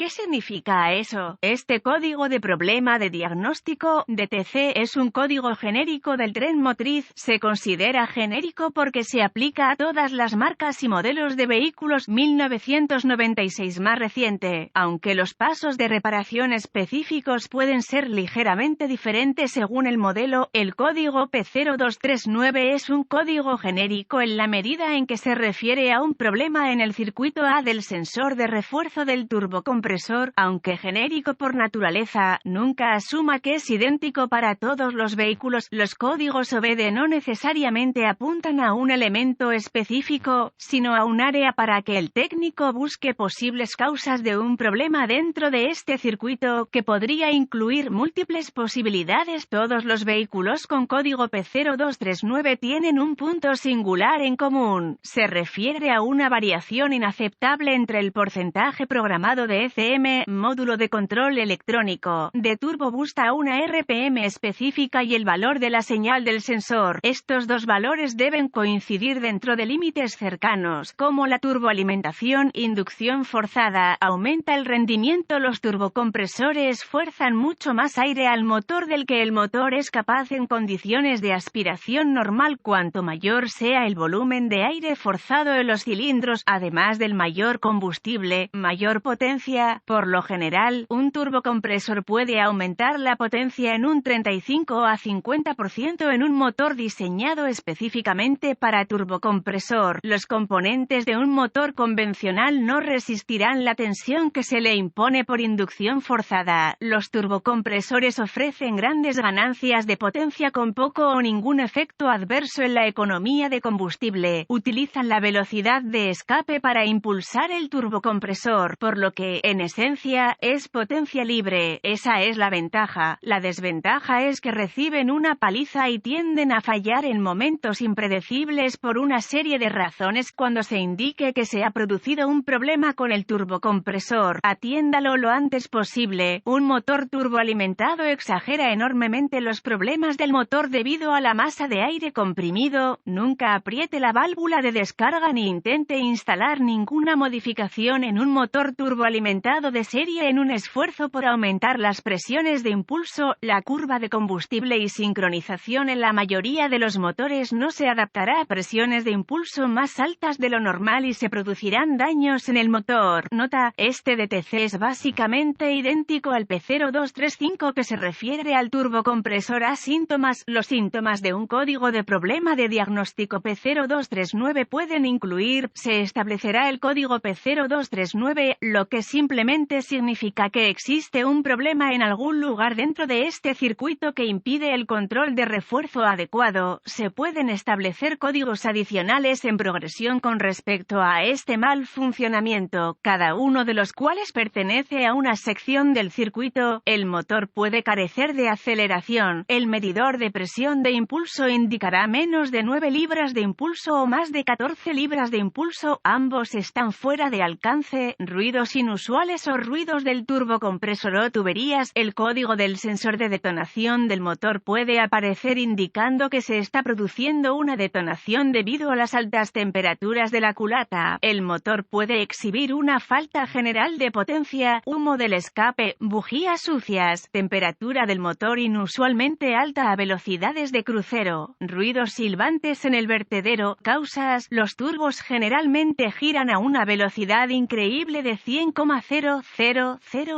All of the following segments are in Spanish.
¿Qué significa eso? Este código de problema de diagnóstico, DTC, es un código genérico del tren motriz. Se considera genérico porque se aplica a todas las marcas y modelos de vehículos 1996 más reciente, aunque los pasos de reparación específicos pueden ser ligeramente diferentes según el modelo. El código P0239 es un código genérico en la medida en que se refiere a un problema en el circuito A del sensor de refuerzo del turbocompresor. Aunque genérico por naturaleza, nunca asuma que es idéntico para todos los vehículos. Los códigos OBD no necesariamente apuntan a un elemento específico, sino a un área para que el técnico busque posibles causas de un problema dentro de este circuito, que podría incluir múltiples posibilidades. Todos los vehículos con código P0239 tienen un punto singular en común. Se refiere a una variación inaceptable entre el porcentaje programado de ECM, módulo de control electrónico, de Turbo Boost a una RPM específica y el valor de la señal del sensor. Estos dos valores deben coincidir dentro de límites cercanos, como la turboalimentación. Inducción forzada aumenta el rendimiento. Los turbocompresores fuerzan mucho más aire al motor del que el motor es capaz en condiciones de aspiración normal. Cuanto mayor sea el volumen de aire forzado en los cilindros, además del mayor combustible, mayor potencia. Por lo general, un turbocompresor puede aumentar la potencia en un 35 a 50% en un motor diseñado específicamente para turbocompresor. Los componentes de un motor convencional no resistirán la tensión que se le impone por inducción forzada. Los turbocompresores ofrecen grandes ganancias de potencia con poco o ningún efecto adverso en la economía de combustible. Utilizan la velocidad de escape para impulsar el turbocompresor, por lo que, en esencia, es potencia libre. Esa es la ventaja. La desventaja es que reciben una paliza y tienden a fallar en momentos impredecibles por una serie de razones. Cuando se indique que se ha producido un problema con el turbocompresor, atiéndalo lo antes posible. Un motor turboalimentado exagera enormemente los problemas del motor debido a la masa de aire comprimido. Nunca apriete la válvula de descarga ni intente instalar ninguna modificación en un motor turboalimentado de serie en un esfuerzo por aumentar las presiones de impulso. La curva de combustible y sincronización en la mayoría de los motores no se adaptará a presiones de impulso más altas de lo normal y se producirán daños en el motor. Nota: este DTC es básicamente idéntico al P0235 que se refiere al turbocompresor A. Síntomas. Los síntomas de un código de problema de diagnóstico P0239 pueden incluir: se establecerá el código P0239, lo que simplemente significa que existe un problema en algún lugar dentro de este circuito que impide el control de refuerzo adecuado. Se pueden establecer códigos adicionales en progresión con respecto a este mal funcionamiento, cada uno de los cuales pertenece a una sección del circuito. El motor puede carecer de aceleración. El medidor de presión de impulso indicará menos de 9 libras de impulso o más de 14 libras de impulso. Ambos están fuera de alcance. Ruidos inusuales o ruidos del turbocompresor o tuberías. El código del sensor de detonación del motor puede aparecer indicando que se está produciendo una detonación debido a las altas temperaturas de la culata. El motor puede exhibir una falta general de potencia, humo del escape, bujías sucias, temperatura del motor inusualmente alta a velocidades de crucero, ruidos silbantes en el vertedero. Causas: los turbos generalmente giran a una velocidad increíble de 100,000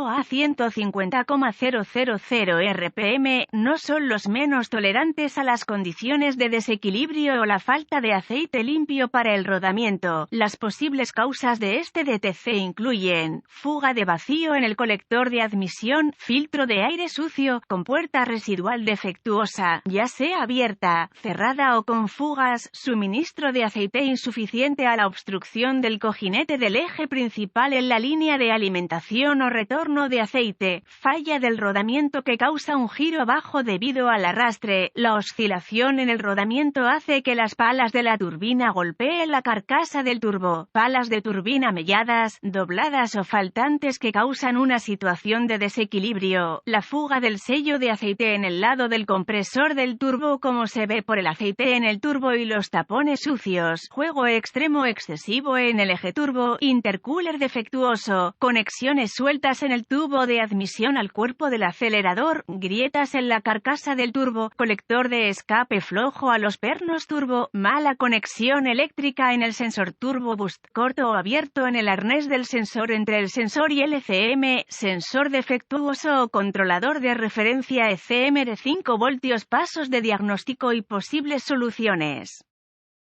a 150,000 RPM. No son los menos tolerantes a las condiciones de desequilibrio o la falta de aceite limpio para el rodamiento. Las posibles causas de este DTC incluyen: fuga de vacío en el colector de admisión, filtro de aire sucio, compuerta residual defectuosa, ya sea abierta, cerrada o con fugas, suministro de aceite insuficiente a la obstrucción del cojinete del eje principal en la línea de alimentación o retorno de aceite, falla del rodamiento que causa un giro bajo debido al arrastre. La oscilación en el rodamiento hace que las palas de la turbina golpeen la carcasa del turbo. Palas de turbina melladas, dobladas o faltantes que causan una situación de desequilibrio. La fuga del sello de aceite en el lado del compresor del turbo, como se ve por el aceite en el turbo y los tapones sucios. Juego extremo excesivo en el eje turbo. Intercooler defectuoso. Con conexiones sueltas en el tubo de admisión al cuerpo del acelerador, grietas en la carcasa del turbo, colector de escape flojo a los pernos turbo, mala conexión eléctrica en el sensor turbo boost, corto o abierto en el arnés del sensor entre el sensor y el ECM, sensor defectuoso o controlador de referencia ECM de 5 voltios. Pasos de diagnóstico y posibles soluciones.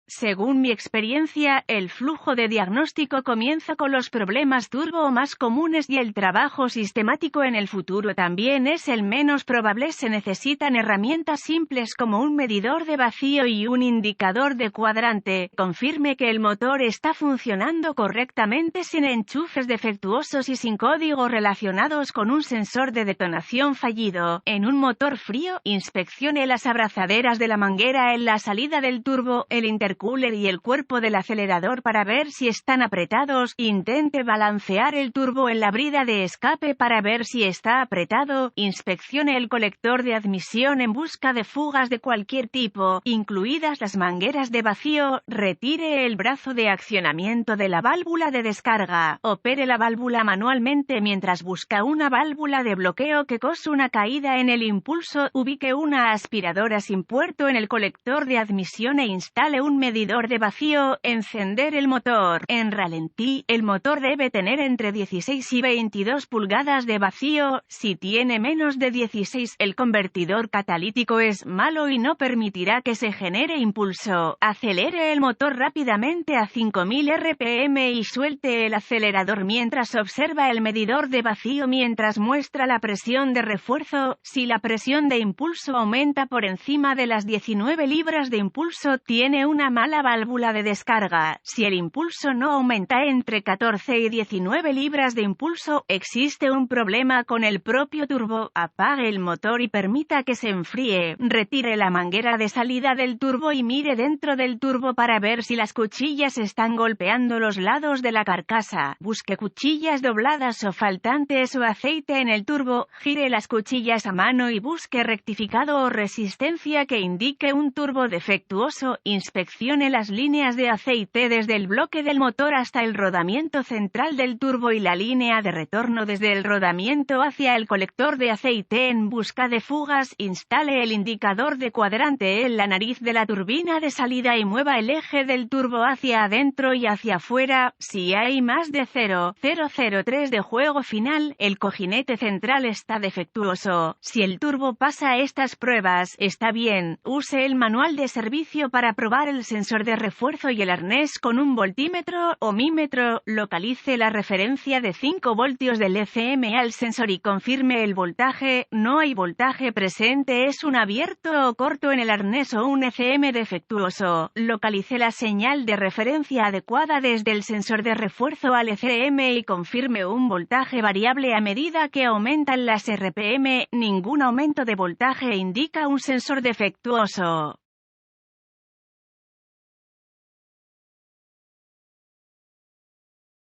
Según mi experiencia, el flujo de diagnóstico comienza con los problemas turbo más comunes y el trabajo sistemático en el futuro también es el menos probable. Se necesitan herramientas simples como un medidor de vacío y un indicador de cuadrante. Confirme que el motor está funcionando correctamente sin enchufes defectuosos y sin códigos relacionados con un sensor de detonación fallido. En un motor frío, inspeccione las abrazaderas de la manguera en la salida del turbo, el intercooler y el cuerpo del acelerador para ver si están apretados. Intente balancear el turbo en la brida de escape para ver si está apretado. Inspeccione el colector de admisión en busca de fugas de cualquier tipo, incluidas las mangueras de vacío. Retire el brazo de accionamiento de la válvula de descarga. Opere la válvula manualmente mientras busca una válvula de bloqueo que cause una caída en el impulso. Ubique una aspiradora sin puerto en el colector de admisión e instale un medidor de vacío. Encender el motor. En ralentí, el motor debe tener entre 16 y 22 pulgadas de vacío. Si tiene menos de 16, el convertidor catalítico es malo y no permitirá que se genere impulso. Acelere el motor rápidamente a 5000 RPM y suelte el acelerador mientras observa el medidor de vacío mientras muestra la presión de refuerzo. Si la presión de impulso aumenta por encima de las 19 libras de impulso, tiene una mala válvula de descarga. Si el impulso no aumenta entre 14 y 19 libras de impulso, existe un problema con el propio turbo. Apague el motor y permita que se enfríe. Retire la manguera de salida del turbo y mire dentro del turbo para ver si las cuchillas están golpeando los lados de la carcasa. Busque cuchillas dobladas o faltantes o aceite en el turbo. Gire las cuchillas a mano y busque rectificado o resistencia que indique un turbo defectuoso. Inspeccione las líneas de aceite desde el bloque del motor hasta el rodamiento central del turbo y la línea de retorno desde el rodamiento hacia el colector de aceite en busca de fugas. Instale el indicador de cuadrante en la nariz de la turbina de salida y mueva el eje del turbo hacia adentro y hacia afuera. Si hay más de 0,003 de juego final, el cojinete central está defectuoso. Si el turbo pasa estas pruebas, está bien. Use el manual de servicio para probar el sensor de refuerzo y el arnés con un voltímetro o ohmímetro. Localice la referencia de 5 voltios del ECM al sensor y confirme el voltaje. No hay voltaje presente, es un abierto o corto en el arnés o un ECM defectuoso. Localice la señal de referencia adecuada desde el sensor de refuerzo al ECM y confirme un voltaje variable a medida que aumentan las RPM. Ningún aumento de voltaje indica un sensor defectuoso.